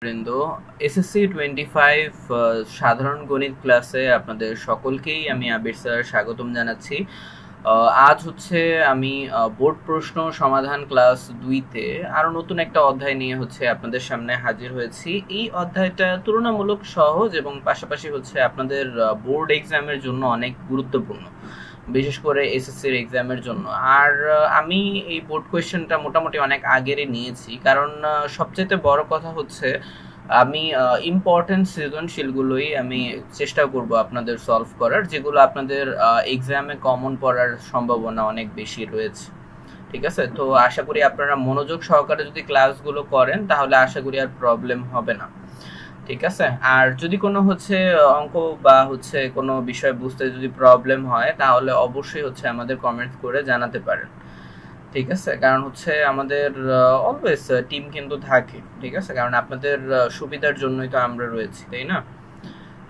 বৃন্দ, এসএসসি 25 সাধারণ গণিত ক্লাসে আপনাদের সকলকেই আমি আবির স্যার স্বাগতম জানাচ্ছি। আজ হচ্ছে আমি বোর্ড প্রশ্ন সমাধান ক্লাস 2-তে আরো নতুন একটা অধ্যায় নিয়ে হচ্ছে আপনাদের সামনে হাজির হয়েছি। এই অধ্যায়টা তুলনামূলক সহজ এবং পাশাপাশি হচ্ছে আপনাদের বোর্ড এক্সামের জন্য অনেক গুরুত্বপূর্ণ, বিশেষ করে এসএসসির এক্সামের জন্য। আর আমি এই বোর্ড কোয়েশ্চেনটা মোটামুটি অনেক আগেরই নিয়েছি, কারণ সবচেয়ে বড় কথা হচ্ছে আমি ইম্পর্টেন্ট সৃজনশীলগুলোই আমি চেষ্টা করব আপনাদের সলভ করার, যেগুলো আপনাদের এক্সামে কমন পড়ার সম্ভাবনা অনেক বেশি রয়েছে। ঠিক আছে, তো আশা করি আপনারা মনোযোগ সহকারে যদি ক্লাসগুলো করেন তাহলে আশা করি আর প্রবলেম হবে না। ঠিক আছে, আর যদি কোনো হচ্ছে অঙ্ক বা হচ্ছে কোনো বিষয় বুঝতে যদি প্রবলেম হয় তাহলে অবশ্যই হচ্ছে আমাদের কমেন্ট করে জানাতে পারেন। ঠিক আছে, কারণ হচ্ছে আমাদের অলওয়েজ টিম কিন্তু থাকে। ঠিক আছে, কারণ আপনাদের সুবিধার জন্যই তো আমরা রয়েছি, তাই না?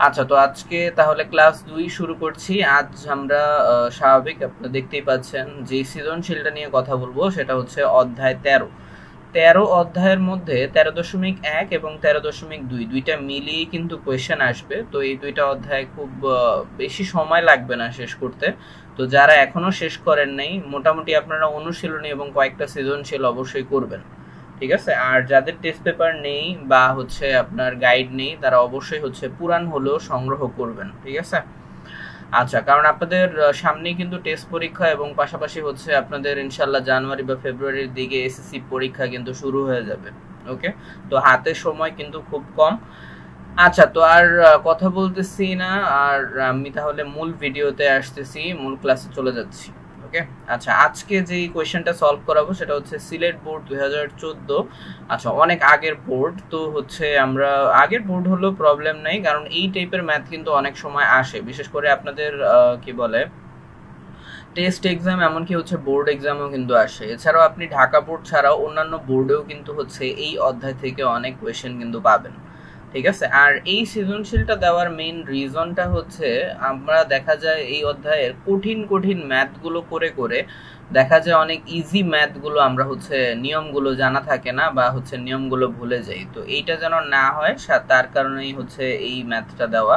আচ্ছা, তো আজকে তাহলে ক্লাস 2 শুরু করছি। আজ আমরা স্বাভাবিক আপনারা দেখতেই পাচ্ছেন যে সৃজনশীলটা নিয়ে কথা বলবো সেটা হচ্ছে অধ্যায় 13 অধ্যায়ের মধ্যে 13.1 এবং 13.2 দুইটা মিলিয়ে কিন্তু কোয়েশ্চেন আসবে। তো এই দুইটা অধ্যায় খুব বেশি সময় লাগবে না শেষ করতে। তো যারা এখনো শেষ করেন নাই, মোটামুটি আপনারা অনুশীলনী এবং কয়েকটা সৃজনশীল অবশ্যই করবেন। ঠিক আছে, আর যাদের টেস্ট পেপার নেই বা হচ্ছে আপনার গাইড নেই তারা অবশ্যই হচ্ছে পুরান হলেও সংগ্রহ করবেন। ঠিক আছে, আচ্ছা, কারণ আপনাদের সামনেই কিন্তু টেস্ট পরীক্ষা এবং পাশাপাশি হচ্ছে আপনাদের ইনশাল্লাহ জানুয়ারি বা ফেব্রুয়ারির দিকে এসএসসি পরীক্ষা কিন্তু শুরু হয়ে যাবে। ওকে, তো হাতে সময় কিন্তু খুব কম। আচ্ছা, তো আর কথা বলতেছি না, আর আমি তাহলে মূল ভিডিওতে আসতেছি, মূল ক্লাসে চলে যাচ্ছি। ওকে, আচ্ছা, আজকে যে কোয়েশ্চেনটা সলভ করাবো সেটা হচ্ছে সিলেট বোর্ড 2014। আচ্ছা, অনেক আগের বোর্ড তো হচ্ছে আমরা আগের বোর্ড হলেও প্রবলেম নাই, কারণ এই টাইপের ম্যাথ কিন্তু অনেক সময় আসে, বিশেষ করে আপনাদের কি বলে টেস্ট এক্সাম, এমনকি হচ্ছে বোর্ড এক্সামও কিন্তু আসে। এছাড়াও আপনি ঢাকা বোর্ড ছাড়াও অন্যান্য বোর্ডেও কিন্তু হচ্ছে এই অধ্যায় থেকে অনেক কোয়েশ্চেন কিন্তু পাবেন। ঠিক আছে, আর এই সৃজনশীলটা দেওয়ার মেইন রিজনটা হচ্ছে আমরা দেখা যায় এই অধ্যায়ের কঠিন কঠিন ম্যাথগুলো করে করে দেখা যায় অনেক ইজি ম্যাথগুলো আমরা হচ্ছে নিয়মগুলো জানা থাকে না বা হচ্ছে নিয়মগুলো ভুলে যাই। তো এইটা যেন না হয় তার কারণেই হচ্ছে এই ম্যাথটা দেওয়া।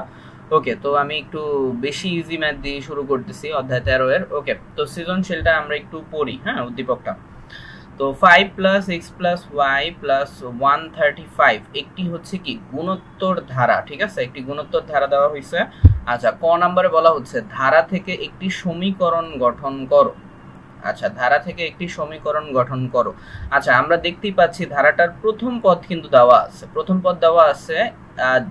ওকে, তো আমি একটু বেশি ইজি ম্যাথ দিয়ে শুরু করতেছি অধ্যায় 13 এর। ওকে, তো সৃজনশীলটা আমরা একটু পড়ি, হ্যাঁ, উদ্দীপকটা। তো 5 plus X plus Y plus 135 একটি হচ্ছে কি গুণোত্তর ধারা। ঠিক আছে, একটি গুণোত্তর ধারা দেওয়া হয়েছে। আচ্ছা, ক নাম্বারে বলা হচ্ছে ধারা থেকে একটি সমীকরণ গঠন করো। আচ্ছা, ধারা থেকে একটি সমীকরণ গঠন করো। আচ্ছা, আমরা দেখতেই পাচ্ছি ধারাটার প্রথম পদ কিন্তু দেওয়া আছে, প্রথম পদ দেওয়া আছে,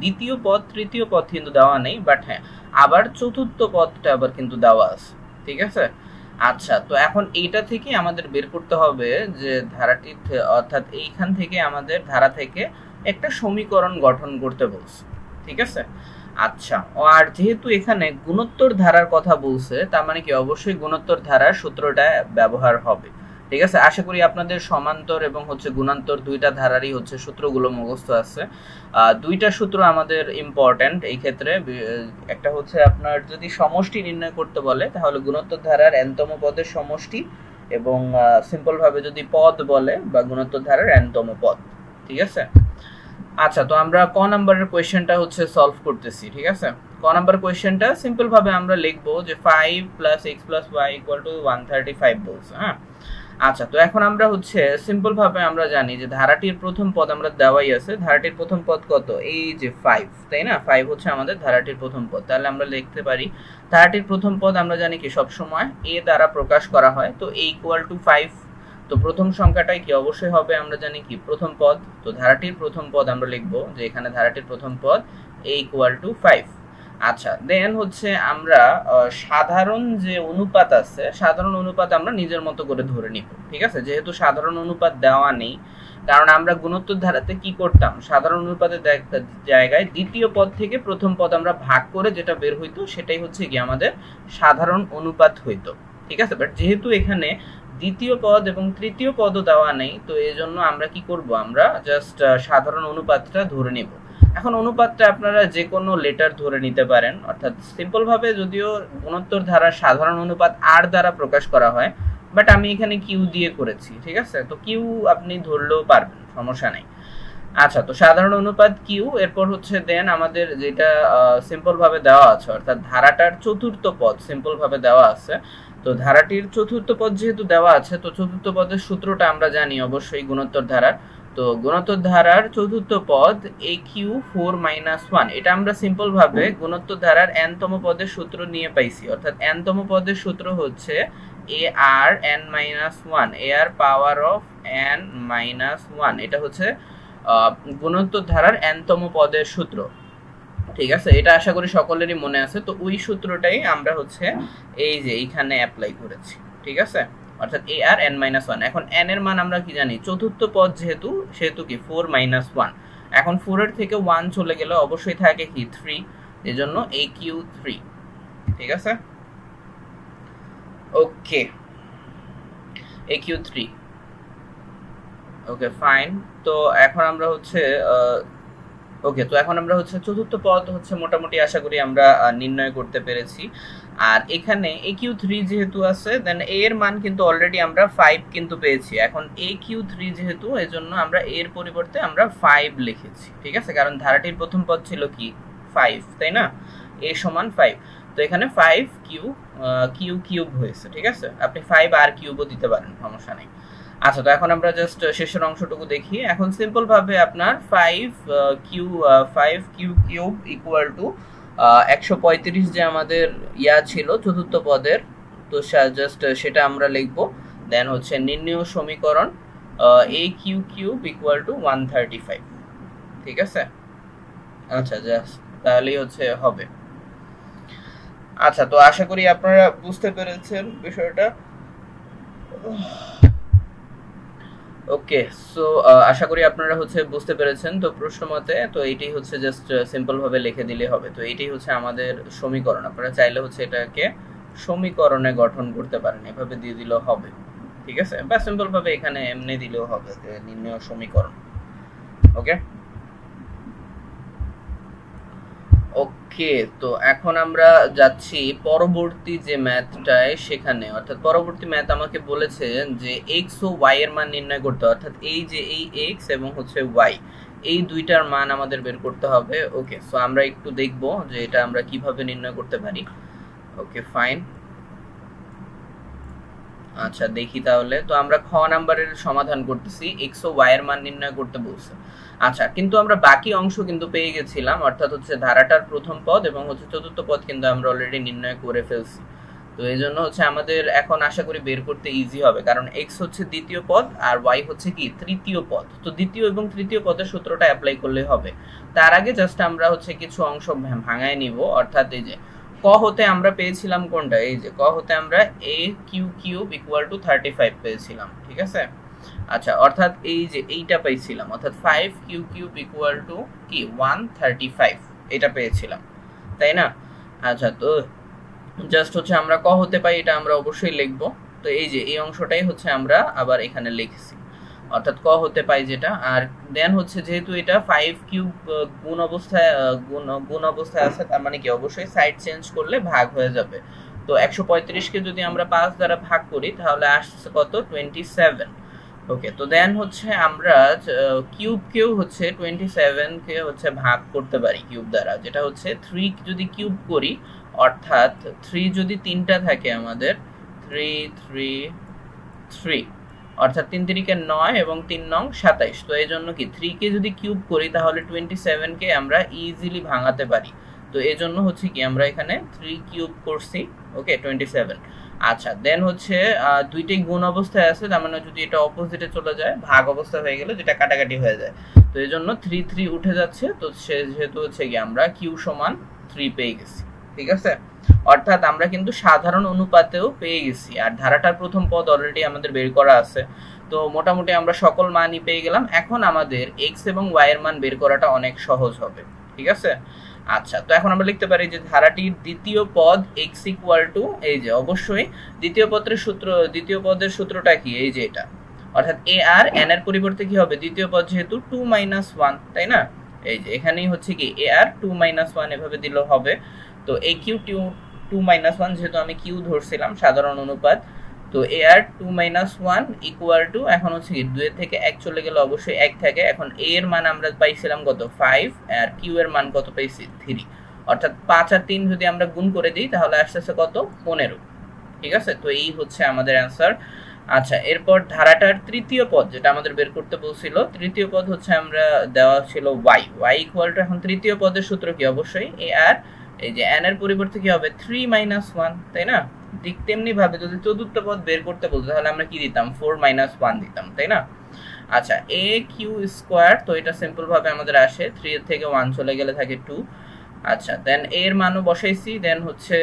দ্বিতীয় পদ তৃতীয় পদ কিন্তু দেওয়া নেই, বাট হ্যাঁ আবার চতুর্থ পদটা আবার কিন্তু দেওয়া আছে। ঠিক আছে, আচ্ছা, তো এখন এইটা থেকে আমাদের বের করতে হবে যে ধারাটি অর্থাৎ এইখান থেকে আমাদের ধারা থেকে একটা সমীকরণ গঠন করতে বলছে। ঠিক আছে, আচ্ছা, আর যেহেতু এখানে গুণোত্তর ধারার কথা বলছে তার মানে কি অবশ্যই গুণোত্তর ধারার সূত্রটা ব্যবহার হবে। ঠিক আছে, আশা করি আপনাদের সমান্তর এবং হচ্ছে গুণান্তর দুইটা ধারারই হচ্ছে সূত্রগুলো মুখস্থ আছে। দুইটা সূত্র আমাদের ইম্পর্টেন্ট এই ক্ষেত্রে। একটা হচ্ছে আপনার যদি সমষ্টি নির্ণয় করতে বলে তাহলে গুণোত্তর ধারার n-তম পদের সমষ্টি, এবং সিম্পল ভাবে যদি পদ বলে বা গুণোত্তর ধারার n-তম পদ। ঠিক আছে, আচ্ছা, তো আমরা ক নাম্বারের কোয়েশ্চেনটা হচ্ছে সলভ করতেছি। ঠিক আছে, ক নাম্বার কোয়েশ্চেনটা সিম্পল ভাবে আমরা লিখবো যে 5 plus X plus Y equal to 135 বলছে। হ্যাঁ, আচ্ছা, তো এখন আমরা হচ্ছে সিম্পল ভাবে আমরা জানি যে ধারাটির প্রথম পদ আমরা দেওয়াই আছে। ধারাটির প্রথম পদ কত? এই যে 5, তাই না? 5 হচ্ছে আমাদের ধারাটির প্রথম পদ। তাহলে আমরা লিখতে পারি ধারাটির প্রথম পদ আমরা জানি কি সব সময় a দ্বারা প্রকাশ করা হয়, তো a ইকুয়াল টু 5। তো প্রথম সংখ্যাটাই কি অবশ্যই হবে আমরা জানি কি প্রথম পদ। তো ধারাটির প্রথম পদ আমরা লিখবো যে এখানে ধারাটির প্রথম পদ a ইকুয়াল টু 5। আচ্ছা, দেন হচ্ছে আমরা সাধারণ যে অনুপাত আছে, সাধারণ অনুপাত আমরা নিজের মতো করে ধরে নিব। ঠিক আছে, যেহেতু সাধারণ অনুপাত দেওয়া নেই, কারণ আমরা গুণোত্তর ধারাতে কি করতাম, সাধারণ অনুপাতের জায়গায় দ্বিতীয় পদ থেকে প্রথম পদ আমরা ভাগ করে যেটা বের হইতো সেটাই হচ্ছে কি আমাদের সাধারণ অনুপাত হইতো। ঠিক আছে, বাট যেহেতু এখানে দ্বিতীয় পদ এবং তৃতীয় পদও দেওয়া নেই, তো এই জন্য আমরা কি করব, আমরা জাস্ট সাধারণ অনুপাতটা ধরে নিব। এখন অনুপাতটা আপনারা যে কোনো লেটার ধরে নিতে পারেন, অর্থাৎ সিম্পল ভাবে যদিও গুণোত্তর ধারার সাধারণ অনুপাত আর দ্বারা প্রকাশ করা হয়, বাট আমি এখানে কিউ দিয়ে করেছি। ঠিক আছে, তো কিউ আপনি ধরলেও পারবেন, সমস্যা নেই। আচ্ছা, তো সাধারণ অনুপাত কিউ, এরপর হচ্ছে দেন আমাদের যেটা সিম্পল ভাবে দেওয়া আছে, অর্থাৎ ধারাটার চতুর্থ পদ সিম্পল ভাবে দেওয়া আছে। তো ধারাটির চতুর্থ পদ যেহেতু দেওয়া আছে, তো চতুর্থ পদের সূত্রটা আমরা জানি অবশ্যই গুণোত্তর ধারার। তো গুণোত্তর ধারার চতুর্থ পদ এ কিউ 4 - 1, এটা আমরা সিম্পল ভাবে গুণোত্তর ধারার n তম পদের সূত্র নিয়ে পাইছি, অর্থাৎ n তম পদের সূত্র হচ্ছে A R n - 1, A R power of n - 1, এটা হচ্ছে গুণোত্তর ধারার n তম পদের সূত্র। ঠিক আছে, এটা আশা করি সকলেরই মনে আছে। তো ওই সূত্রটাই আমরা হচ্ছে এই যে এইখানে অ্যাপ্লাই করেছি। ঠিক আছে, অর্থাৎ এ আর n - 1। এখন n এর মান আমরা কি জানি, চতুর্থ পদ যেহেতু, সেহেতু কি 4 - 1। এখন 4 এর থেকে 1 চলে গেলে অবশ্যই থাকে কি 3, এজন্য এ কিউ 3। ঠিক আছে, ওকে, এ কিউ 3। Okay fine. তো এখন আমরা হচ্ছে ওকে, তো এখন আমরা হচ্ছে চতুর্থ পদ হচ্ছে মোটামুটি আশা করি আমরা নির্ণয় করতে পেরেছি। আর এখানে এ কিউ 3 যেহেতু আছে, দেন এ এর মান কিন্তু অলরেডি আমরা 5 কিন্তু পেয়েছি। এখন এ কিউ 3 যেহেতু, এজন্য আমরা এর পরিবর্তে আমরা 5 লিখেছি। ঠিক আছে, কারণ ধারাটির প্রথম পদ ছিল কি 5, তাই না, এ সমান 5। তো এখানে 5 কিউ কিউ কিউব হয়েছে। ঠিক আছে, আপনি 5 আর কিউবও দিতে পারেন, সমস্যা নেই। আচ্ছা, তো এখন আমরা জাস্ট শেষের অংশটুকু দেখি। এখন সিম্পল ভাবে আপনার 5 কিউ কিউব ইকুয়াল টু 135 যে আমাদের ইয়া ছিল চতুর্থ পদের, তো জাস্ট সেটা আমরা লিখবো। দেন হচ্ছে নির্ণয় সমীকরণ এ কিউ কিউব ইকুয়াল টু 135। ঠিক আছে, আচ্ছা জাস্ট তাহলেই হচ্ছে হবে। আচ্ছা, তো আশা করি আপনারা বুঝতে পেরেছেন বিষয়টা। ওকে, সো আশা করি আপনারা হচ্ছে বুঝতে পেরেছেন। তো প্রশ্ন মতে তো এইটাই হচ্ছে জাস্ট সিম্পল ভাবে লিখে দিলে হবে। তো এইটাই হচ্ছে আমাদের সমীকরণ। আপনারা চাইলে হচ্ছে এটাকে সমীকরণে গঠন করতে পারেন, এভাবে দিয়ে দিলেও হবে। ঠিক আছে, বা সিম্পল ভাবে এখানে এমনি দিলেও হবে যে নির্ণয় সমীকরণ। ওকে ওকে, তো এখন আমরা যাচ্ছি পরবর্তী যে ম্যাথটায় সেখানে, অর্থাৎ পরবর্তী ম্যাথ আমাকে বলেছে যে এক্স ও ওয়াই এর মান নির্ণয় করতে, অর্থাৎ এই যে এই এক্স এবং হচ্ছে ওয়াই, এই দুইটার মান আমাদের বের করতে হবে। ওকে, সো আমরা একটু দেখব যে এটা আমরা কিভাবে নির্ণয় করতে পারি। ওকে ফাইন, আচ্ছা দেখি তাহলে। তো আমরা খ নাম্বারের সমাধান করতেছি, এক্স ও ওয়াই এর মান নির্ণয় করতে বলছে। আচ্ছা, কিন্তু আমরা বাকি অংশ কিন্তু পেয়ে গেছিলাম, অর্থাৎ হচ্ছে ধারাটার প্রথম পদ এবং হচ্ছে চতুর্থ পদ কিন্তু আমরা অলরেডি নির্ণয় করে ফেলছি। তো এই জন্য হচ্ছে আমাদের এখন আশা করি বের করতে ইজি হবে, কারণ এক্স হচ্ছে দ্বিতীয় পদ আর ওয়াই হচ্ছে কি তৃতীয় পদ। তো দ্বিতীয় এবং তৃতীয় পদের সূত্রটা অ্যাপ্লাই করলে হবে। তার আগে জাস্ট আমরা হচ্ছে কিছু অংশ ভাঙায় নিব, অর্থাৎ এই যে ক হতে আমরা পেয়েছিলাম কোনটা, এই যে ক হতে আমরা এ কিউ কিউব ইকুয়াল টু 35 পেয়েছিলাম। ঠিক আছে, আচ্ছা, অর্থাৎ এই যে এইটা পেয়েছিলাম, অর্থাৎ 5 কিউ কিউব ইকুয়াল টু কি 135, এটা পেয়েছিলাম, তাই না। আচ্ছা, তো জাস্ট হচ্ছে আমরা ক হতে পাই এটা আমরা অবশ্যই লিখবো। তো এই যে এই অংশটাই হচ্ছে আমরা আবার এখানে লিখছি, অর্থাৎ ক হতে পাই যেটা। আর দেন হচ্ছে যেহেতু এটা 5 কিউব গুণ অবস্থায় আছে, তার মানে কি অবশ্যই সাইড চেঞ্জ করলে ভাগ হয়ে যাবে। তো 135 কে যদি আমরা 5 দ্বারা ভাগ করি তাহলে আসছে কত 27। ওকে, তো দেন হচ্ছে আমরা কিউব কেও হচ্ছে 27 কে হচ্ছে ভাগ করতে পারি কিউব দ্বারা, যেটা হচ্ছে 3 যদি কিউব করি, অর্থাৎ 3 যদি তিনটা থাকে আমাদের 3 3 3, অর্থাৎ 3 3 9 এবং 3 9 27। তো এই জন্য কি 3 কে যদি কিউব করি তাহলে 27 কে আমরা ইজিলি ভাঙাতে পারি। তো এই জন্য হচ্ছে কি আমরা এখানে 3 কিউব করছি। ওকে 27। আচ্ছা, দেন হচ্ছে দুইটাই গুণ অবস্থায় আছে, তার মানে যদি এটা অপোজিটে চলে যায় ভাগ অবস্থা হয়ে গেলে যেটা কাটাকাটি হয়ে যায়। তো এই জন্য 3 3 উঠে যাচ্ছে। তো যেহেতু হচ্ছে কি আমরা কিউ সমান 3 পেয়ে গেছি। ঠিক আছে, অর্থাৎ আমরা কিন্তু সাধারণ অনুপাতেও পেয়ে গেছি, আর ধারাটার প্রথম পদ অলরেডি আমাদের বের করা আছে। তো মোটামুটি আমরা সকল মানই পেয়ে গেলাম। এখন আমাদের এক্স এবং ওয়াই এর মান বের করাটা অনেক সহজ হবে। ঠিক আছে, আচ্ছা, তো এখন আমরা লিখতে পারি যে ধারাটির দ্বিতীয় পদ এক্স ইকুয়াল টু, এই যে অবশ্যই দ্বিতীয় পদের সূত্রটা কি, এই যে এটা, অর্থাৎ এ আর এন এর পরিবর্তে কি হবে, দ্বিতীয় পদ যেহেতু 2 - 1, তাই না। এই যে এখানেই হচ্ছে কি এ আর 2 - 1 এভাবে দিলেও হবে। তো এ কিউ 2 - 1 যেহেতু আমি কিউ ধরছিলাম সাধারণ অনুপাত, তো এ আর 2 মাইনাস 1 ইকুয়াল টু, এখন হচ্ছে কি 2 থেকে 1 চলে গেলে অবশ্যই 1 থাকে। এখন এ এর মান আমরা পাইছিলাম কত 5, আর কিউ এর মান কত পাইছি 3, অর্থাৎ 5 আর 3 যদি আমরা গুণ করে দিই তাহলে আসতেছে কত 15। ঠিক আছে, তো এই হচ্ছে আমাদের অ্যান্সার। আচ্ছা, এরপর ধারাটার তৃতীয় পদ যেটা আমাদের বের করতে বলছিল, তৃতীয় পদ হচ্ছে আমরা দেওয়া ছিল y ইকুয়াল টু, এখন তৃতীয় পদের সূত্র কি অবশ্যই এ আর, এই যে n এর পরিবর্তে কি হবে 3 মাইনাস 1, তাই না? ঠিক তেমনি ভাবে যদি চতুর্থ পদ বের করতে বলতো তাহলে আমরা কি দিতাম 4 মাইনাস 1 দিতাম, তাই না? আচ্ছা, এ কিউ স্কোয়ার, তো এটা সিম্পল ভাবে আমাদের আসে 3 এর থেকে 1 চলে গেলে থাকে 2। আচ্ছা, দেন এর মানও বসাইছি, দেন হচ্ছে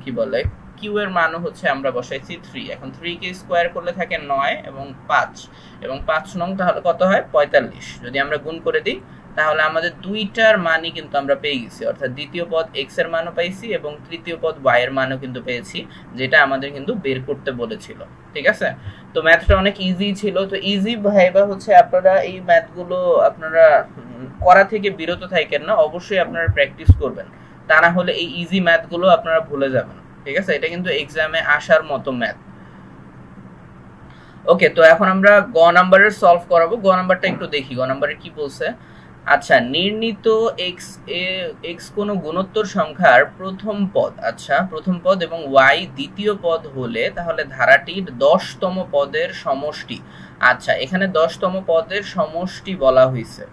কি বলে কিউ এর মানও হচ্ছে আমরা বসাইছি 3। এখন 3 কে স্কোয়ার করলে থাকে 9 এবং 5, এবং 5 নং তাহলে কত হয় 45। যদি আমরা গুণ করে দিই তাহলে আমাদের দুইটার মানই কিন্তু আমরা পেয়ে গেছি, অর্থাৎ দ্বিতীয় পদ x এর মানও পাইছি এবং তৃতীয় পদ y এর মানও কিন্তু পেয়েছি, যেটা আমাদের কিন্তু বের করতে বলেছিল। ঠিক আছে, তো ম্যাথটা অনেক ইজি ছিল। তো ইজি ভাইবা হচ্ছে আপনারা এই ম্যাথগুলো আপনারা করা থেকে বিরত থাকেন না, অবশ্যই আপনারা প্র্যাকটিস করবেন, তা না হলে এই ইজি ম্যাথগুলো আপনারা ভুলে যাবেন। ঠিক আছে, এটা কিন্তু এক্সামে আসার মতো ম্যাথ। ওকে, তো এখন আমরা গ নাম্বারের সলভ করাবো। গ নাম্বারটা একটু দেখি, গ নাম্বারে কি বলছে। আচ্ছা, নির্ণীত এক্স কোন গুণোত্তর সংখ্যার প্রথম পদ, আচ্ছা প্রথম পদ, এবং ওয়াই দ্বিতীয় পদ হলে তাহলে ধারাটির 10তম পদের সমষ্টি। আচ্ছা, এখানে 10তম পদের সমষ্টি বলা হয়েছে।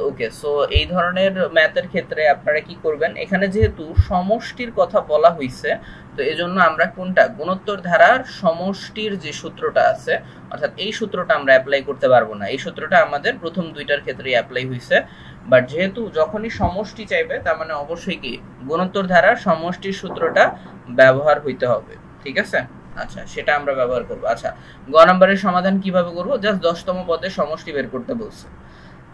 ওকে, সো এই ধরনের ম্যাথের ক্ষেত্রে আপনারা কি করবেন, এখানে যেহেতু সমষ্টির কথা বলা হয়েছে তো এজন্য আমরা কোনটা গুণোত্তর ধারার সমষ্টির যে সূত্রটা আছে, অর্থাৎ এই সূত্রটা আমরা অ্যাপ্লাই করতে পারবো না। এই সূত্রটা আমাদের প্রথম দুইটার ক্ষেত্রেই অ্যাপ্লাই হয়েছে, বাট যেহেতু যখনই সমষ্টি চাইবে তার মানে অবশ্যই কি গুণোত্তর ধারার সমষ্টির সূত্রটা ব্যবহার হইতে হবে। ঠিক আছে, আচ্ছা সেটা আমরা ব্যবহার করব। আচ্ছা, গ নম্বরের সমাধান কিভাবে করব, জাস্ট 10তম পদের সমষ্টি বের করতে বলছে।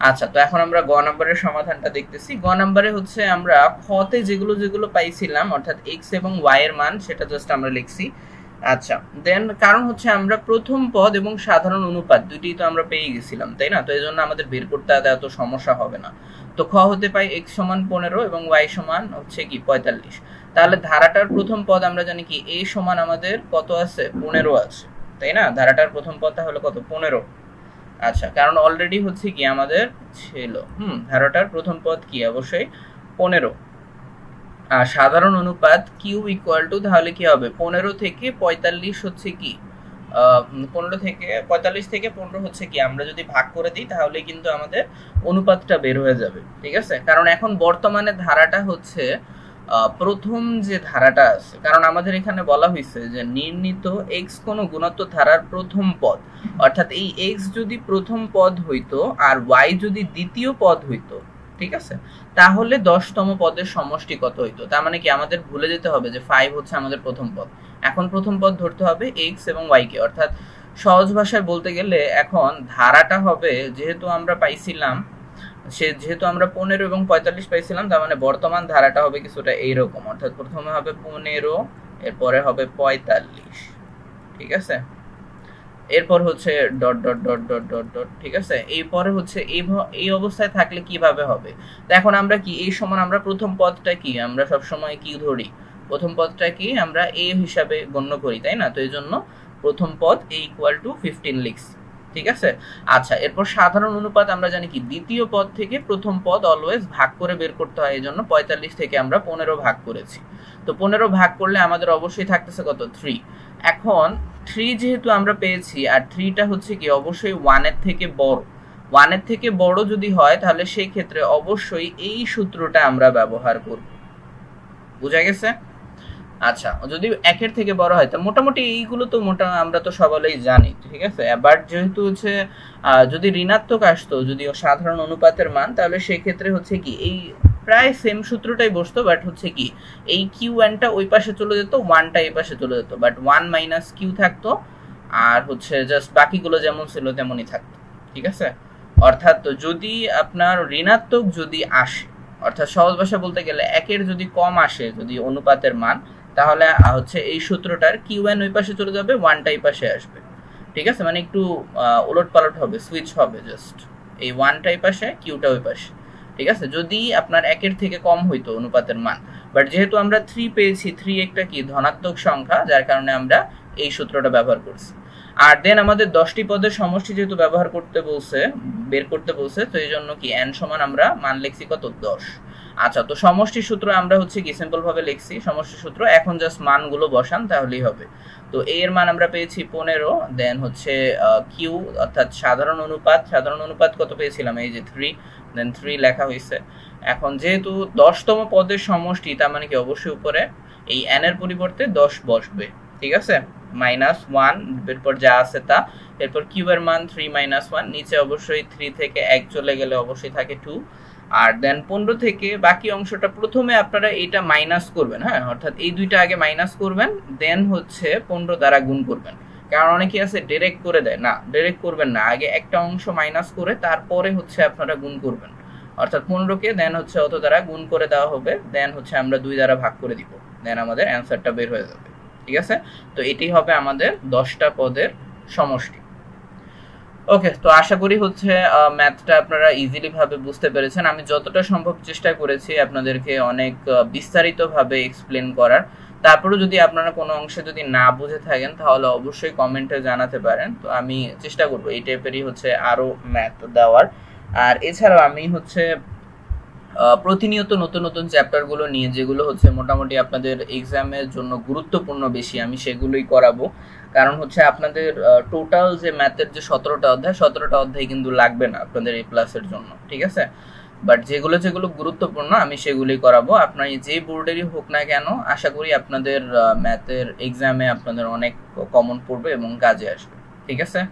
আচ্ছা, তো এখন আমরা গ নাম্বারের সমাধানটা দেখতেছি। গ নাম্বারে হচ্ছে আমরা খতে যেগুলো পাইছিলাম, অর্থাৎ এক্স এবং ওয়াই এর মান, সেটা জাস্ট আমরা লিখছি। আচ্ছা, দেন কারণ হচ্ছে আমরা প্রথম পদ এবং সাধারণ অনুপাত দুইটি তো আমরা পেয়ে গেছিলাম, তাই না? তো এই জন্য আমাদের বের করতে এত সমস্যা হবে না। তো খ হতে পাই এক্স সমান 15 এবং ওয়াই সমান হচ্ছে কি 45। তাহলে ধারাটার প্রথম পদ আমরা জানি কি এ সমান আমাদের কত আছে 15 আছে, তাই না? ধারাটার প্রথম পদ তাহলে কত 15। আচ্ছা, কারণ অলরেডি হচ্ছে কি আমাদের ছিল ধারাটার প্রথম পদ কি অবশ্যই 15। আর সাধারণ অনুপাত কিউ ইকুয়াল টু তাহলে কি হবে 15 থেকে 45 হচ্ছে কি 45 থেকে 15 হচ্ছে কি আমরা যদি ভাগ করে দিই তাহলে কিন্তু আমাদের অনুপাতটা বের হয়ে যাবে। ঠিক আছে, কারণ এখন বর্তমানে ধারাটা হচ্ছে প্রথম যে ধারাটা আছে, কারণ আমাদের এখানে বলা হয়েছে যে নির্ণীত এক্স কোন গুণোত্তর ধারার প্রথম পদ, অর্থাৎ এই এক্স যদি প্রথম পদ হইতো আর ওয়াই যদি দ্বিতীয় পদ হইতো, ঠিক আছে, তাহলে 10তম পদের সমষ্টি কত হইতো। তার মানে কি আমাদের ভুলে যেতে হবে যে 5 হচ্ছে আমাদের প্রথম পদ। এখন প্রথম পদ ধরতে হবে এক্স এবং ওয়াই কে, অর্থাৎ সহজ ভাষায় বলতে গেলে এখন ধারাটা হবে যেহেতু আমরা পাইছিলাম যেহেতু আমরা 15 এবং 45 পাইছিলাম, তার মানে বর্তমান ধারাটা হবে কিছুটা এইরকম, অর্থাৎ প্রথমে হবে 15, এরপরে হবে 45। ঠিক আছে, এরপর হচ্ছে dot dot dot dot dot dot. ঠিক আছে, এরপরে হচ্ছে এই অবস্থায় থাকলে কিভাবে হবে। তো এখন আমরা কি এই সমান আমরা প্রথম পদটা কি আমরা সব সময় কি ধরি, প্রথম পদটা কি আমরা এ হিসাবে গণ্য করি, তাই না? তো এই জন্য প্রথম পদ এ ইকুয়াল টু 15 লিখছি। ঠিক আছে, আচ্ছা এরপর সাধারণ অনুপাত আমরা জানি কি দ্বিতীয় পদ থেকে প্রথম পদ অলওয়েজ ভাগ করে বের করতে হয়, এই জন্য 45 থেকে আমরা 15 ভাগ করেছি। তো 15 ভাগ করলে আমাদের অবশ্যই থাকতেছে কত 3। এখন 3 যেহেতু আমরা পেয়েছি আর 3টা হচ্ছে কি অবশ্যই 1 এর থেকে বড়, 1 এর থেকে বড় যদি হয় তাহলে সেই ক্ষেত্রে অবশ্যই এই সূত্রটা আমরা ব্যবহার করব। বুঝা গেছে? আচ্ছা, যদি 1 এর থেকে বড় হয় তো মোটামুটি এইগুলো তো আমরা তো সবাই জানি। ঠিক আছে, বাট যেহেতু হচ্ছে যদি ঋণাত্মক আসতো যদি সাধারণ অনুপাতের মান, তাহলে সেই ক্ষেত্রে হচ্ছে কি এই প্রায় সেম সূত্রটাই বসতো, বাট হচ্ছে কি এই কিউ ওয়ানটা ওই পাশে চলে যেত, ওয়ানটা এই পাশে চলে যেত, বাট 1 মাইনাস কিউ থাকতো, আর হচ্ছে জাস্ট বাকিগুলো যেমন ছিল তেমনই থাকতো। ঠিক আছে, অর্থাৎ যদি আপনার ঋণাত্মক যদি আসে, অর্থাৎ সহজ ভাষা বলতে গেলে 1 এর যদি কম আসে যদি অনুপাতের মান, তাহলে হচ্ছে এই সূত্রটার কিউ ওয়ান ওই পাশে চলে যাবে, ওয়ানটা এই পাশে আসবে। ঠিক আছে, মানে একটু উলট পালট হবে, সুইচ হবে, জাস্ট এই ওয়ানটা এই পাশে কিউটা ওই পাশে। ঠিক আছে, যদি আপনার 1 এর থেকে কম হইতো অনুপাতের মান, বাট যেহেতু আমরা 3 পেয়েছি, 3 একটা কি ধনাত্মক সংখ্যা, যার কারণে আমরা এই সূত্রটা ব্যবহার করছি। আর দেন আমাদের 10টি পদের সমষ্টি যেহেতু ব্যবহার করতে বলছে, বের করতে বলছে, তো এই জন্য কি n সমান আমরা মান লিখছি কত 10। আচ্ছা, তো সমষ্টির সূত্র আমরা হচ্ছে কি সিম্পল ভাবে লিখছি সমষ্টির সূত্র, এখন জাস্ট মানগুলো বসান তাহলেই হবে। তো a এর মান আমরা পেয়েছি 15, দেন হচ্ছে q অর্থাৎ সাধারণ অনুপাত কত পেয়েছিলাম, এই যে 3, দেন 3 লেখা হয়েছে। এখন যেহেতু 10তম পদের সমষ্টি, তার মানে কি অবশ্যই উপরে এই n এর পরিবর্তে 10 বসবে, ঠিক আছে, -1 এরপর যা আছে তা, এরপর q এর মান 3 -1, নিচে অবশ্যই 3 থেকে 1 চলে গেলে অবশ্যই থাকে 2, আর দেন 15 থেকে বাকি অংশটা প্রথমে আপনারা এটা মাইনাস করবেন, হ্যাঁ, অর্থাৎ এই দুইটা আগে মাইনাস করবেন, দেন হচ্ছে 15 দ্বারা গুণ করবেন। কারণ অনেকে আছে ডাইরেক্ট করে দেয়, না ডাইরেক্ট করবেন না, আগে একটা অংশ মাইনাস করে তারপরে হচ্ছে আপনারা গুণ করবেন, অর্থাৎ 15কে দেন হচ্ছে অত দ্বারা গুণ করে দেওয়া হবে, দেন হচ্ছে আমরা 2 দ্বারা ভাগ করে দিব, দেন আমাদের অ্যান্সারটা বের হয়ে যাবে, ঠিক আছে। তো এটি হবে আমাদের 10টা পদের সমষ্টি। ওকে, তো আশা করি হচ্ছে ম্যাথটা আপনারা ইজিলি ভাবে বুঝতে পেরেছেন। আমি যতটা সম্ভব চেষ্টা করেছি আপনাদেরকে অনেক বিস্তারিত ভাবে এক্সপ্লেন করার। তারপরে যদি আপনারা কোনো অংশে যদি না বুঝে থাকেন তাহলে অবশ্যই কমেন্টে জানাতে পারেন, তো আমি চেষ্টা করব এই টাইপেরই হচ্ছে আরো ম্যাথ দেওয়ার। আর এছাড়াও আমি হচ্ছে প্রতিনিয়ত নতুন নতুন চ্যাপ্টারগুলো নিয়ে, যেগুলো হচ্ছে মোটামুটি আপনাদের এক্সামের জন্য গুরুত্বপূর্ণ বেশি, আমি সেগুলোই করাবো। কারণ হচ্ছে আপনাদের টোটাল যে ম্যাথের যে 17টা অধ্যায় কিন্তু লাগবে না আপনাদের A প্লাসের জন্য, ঠিক আছে। বাট যেগুলো গুরুত্বপূর্ণ আমি সেগুলোই করাবো। আপনার যে বোর্ডেরই হোক না কেন, আশা করি আপনাদের ম্যাথের এক্সামে আপনাদের অনেক কমন পড়বে এবং কাজে আসবে, ঠিক আছে।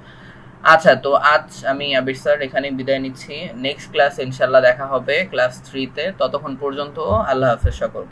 আচ্ছা, তো আজ আমি আবির স্যার এখানে বিদায় নিচ্ছি। নেক্সট ক্লাস ইনশাল্লাহ দেখা হবে ক্লাস 3-তে। ততক্ষণ পর্যন্ত আল্লাহ হাফেজ সকল।